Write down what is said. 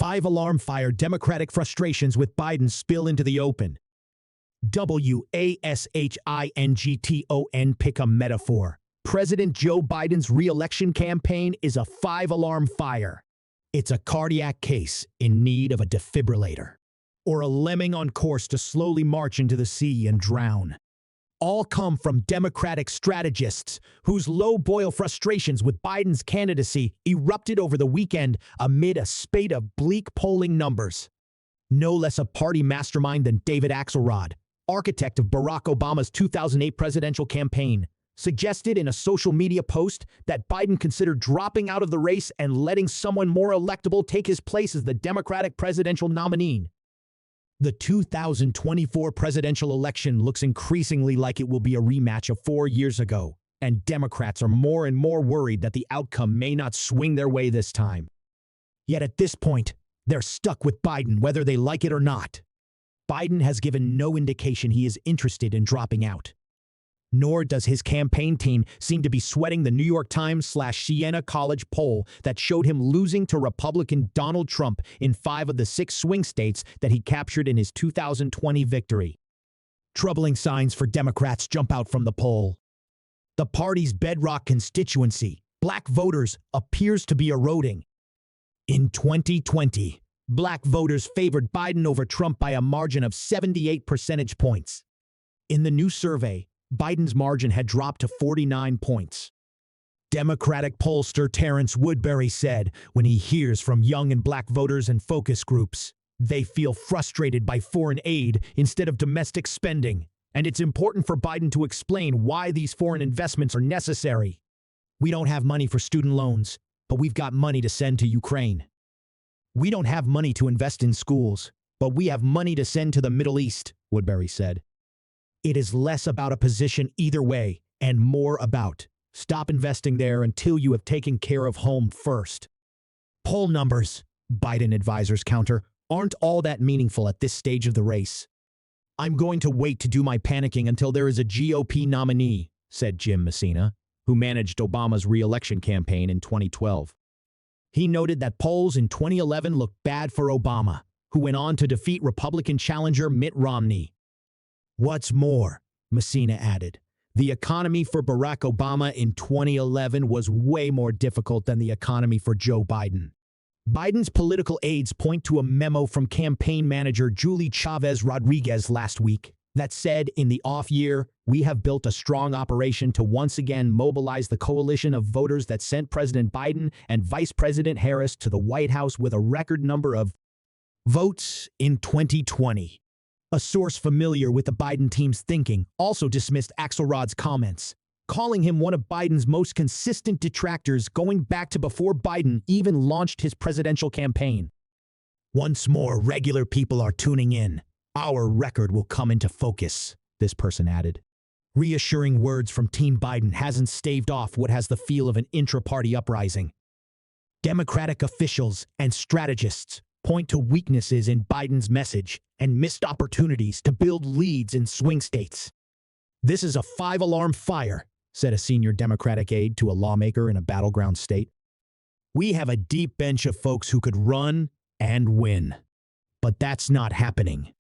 Five-alarm fire. Democratic frustrations with Biden spill into the open. WASHINGTON. Pick a metaphor. President Joe Biden's re-election campaign is a five-alarm fire. It's a cardiac case in need of a defibrillator, or a lemming on course to slowly march into the sea and drown. All come from Democratic strategists whose low-boil frustrations with Biden's candidacy erupted over the weekend amid a spate of bleak polling numbers. No less a party mastermind than David Axelrod, architect of Barack Obama's 2008 presidential campaign, suggested in a social media post that Biden considered dropping out of the race and letting someone more electable take his place as the Democratic presidential nominee. The 2024 presidential election looks increasingly like it will be a rematch of 4 years ago, and Democrats are more and more worried that the outcome may not swing their way this time. Yet at this point, they're stuck with Biden whether they like it or not. Biden has given no indication he is interested in dropping out. Nor does his campaign team seem to be sweating the New York Times/Siena College poll that showed him losing to Republican Donald Trump in 5 of the 6 swing states that he captured in his 2020 victory. Troubling signs for Democrats jump out from the poll. The party's bedrock constituency, black voters, appears to be eroding. In 2020, black voters favored Biden over Trump by a margin of 78 percentage points. In the new survey, Biden's margin had dropped to 49 points. Democratic pollster Terrence Woodbury said when he hears from young and black voters and focus groups, they feel frustrated by foreign aid instead of domestic spending, and it's important for Biden to explain why these foreign investments are necessary. We don't have money for student loans, but we've got money to send to Ukraine. We don't have money to invest in schools, but we have money to send to the Middle East, Woodbury said. It is less about a position either way and more about stop investing there until you have taken care of home first. Poll numbers, Biden advisors counter, aren't all that meaningful at this stage of the race. I'm going to wait to do my panicking until there is a GOP nominee, said Jim Messina, who managed Obama's re-election campaign in 2012. He noted that polls in 2011 looked bad for Obama, who went on to defeat Republican challenger Mitt Romney. What's more, Messina added, the economy for Barack Obama in 2011 was way more difficult than the economy for Joe Biden. Biden's political aides point to a memo from campaign manager Julie Chavez Rodriguez last week that said, in the off year, we have built a strong operation to once again mobilize the coalition of voters that sent President Biden and Vice President Harris to the White House with a record number of votes in 2020. A source familiar with the Biden team's thinking also dismissed Axelrod's comments, calling him one of Biden's most consistent detractors going back to before Biden even launched his presidential campaign. Once more regular people are tuning in, our record will come into focus, this person added. Reassuring words from Team Biden hasn't staved off what has the feel of an intra-party uprising. Democratic officials and strategists point to weaknesses in Biden's message and missed opportunities to build leads in swing states. This is a five-alarm fire, said a senior Democratic aide to a lawmaker in a battleground state. We have a deep bench of folks who could run and win. But that's not happening.